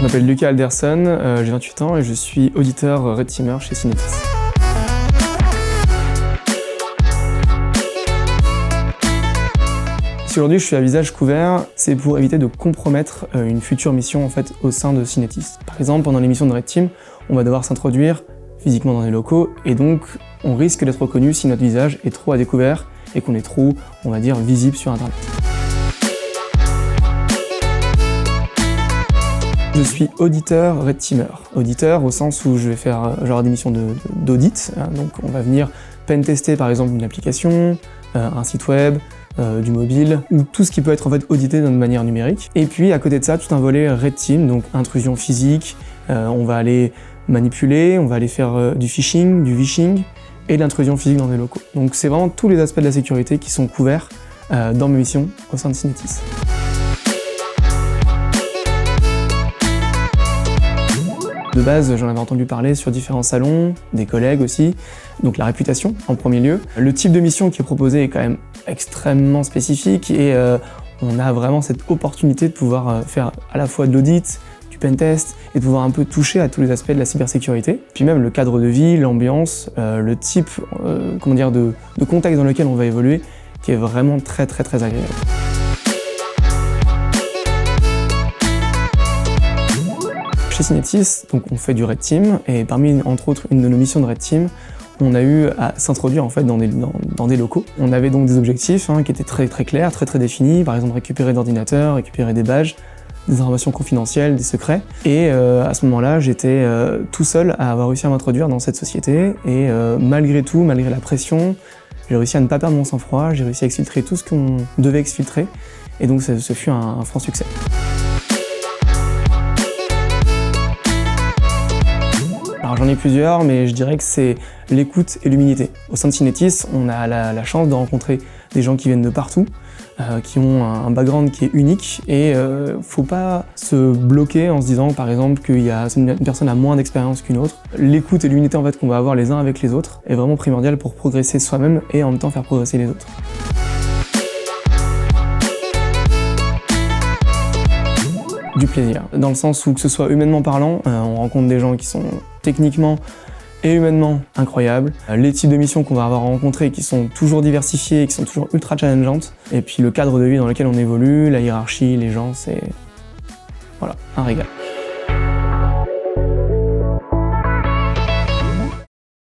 m'appelle Lucas Alderson, j'ai 28 ans et je suis auditeur Red Teamer chez Cinetis. Si aujourd'hui je suis à visage couvert, c'est pour éviter de compromettre une future mission en fait, au sein de Cinetis. Par exemple, pendant l'émission de Red Team, on va devoir s'introduire physiquement dans les locaux et donc on risque d'être reconnu si notre visage est trop à découvert et qu'on est trop, on va dire, visible sur Internet. Je suis auditeur Red Teamer. Auditeur au sens où je vais faire genre des missions d'audit. Donc on va venir pen-tester par exemple une application, un site web, du mobile, ou tout ce qui peut être en fait audité de manière numérique. Et puis à côté de ça, tout un volet Red Team, donc intrusion physique, on va aller manipuler, on va aller faire du phishing, du vishing et de l'intrusion physique dans des locaux. Donc c'est vraiment tous les aspects de la sécurité qui sont couverts dans mes missions au sein de Cinetis. De base, j'en avais entendu parler sur différents salons, des collègues aussi, donc la réputation en premier lieu. Le type de mission qui est proposé est quand même extrêmement spécifique et on a vraiment cette opportunité de pouvoir faire à la fois de l'audit, du pentest et de pouvoir un peu toucher à tous les aspects de la cybersécurité. Puis même le cadre de vie, l'ambiance, le type de contexte dans lequel on va évoluer qui est vraiment très agréable. Chez Cinetis, donc on fait du Red Team et parmi entre autres une de nos missions de Red Team, on a eu à s'introduire en fait dans des locaux. On avait donc des objectifs qui étaient très clairs, très définis, par exemple récupérer d'ordinateurs, récupérer des badges, des informations confidentielles, des secrets. Et à ce moment-là, j'étais tout seul à avoir réussi à m'introduire dans cette société et malgré tout, malgré la pression, j'ai réussi à ne pas perdre mon sang-froid, j'ai réussi à exfiltrer tout ce qu'on devait exfiltrer et donc ce fut un franc succès. Alors j'en ai plusieurs, mais je dirais que c'est l'écoute et l'humilité. Au sein de Cinetis, on a la chance de rencontrer des gens qui viennent de partout, qui ont un background qui est unique et faut pas se bloquer en se disant par exemple qu'une personne a moins d'expérience qu'une autre. L'écoute et l'humilité en fait qu'on va avoir les uns avec les autres est vraiment primordial pour progresser soi-même et en même temps faire progresser les autres. Du plaisir, dans le sens où que ce soit humainement parlant, on rencontre des gens qui sont techniquement et humainement incroyables, les types de missions qu'on va avoir rencontrées qui sont toujours diversifiées, qui sont toujours ultra challengeantes, et puis le cadre de vie dans lequel on évolue, la hiérarchie, les gens, c'est voilà, un régal.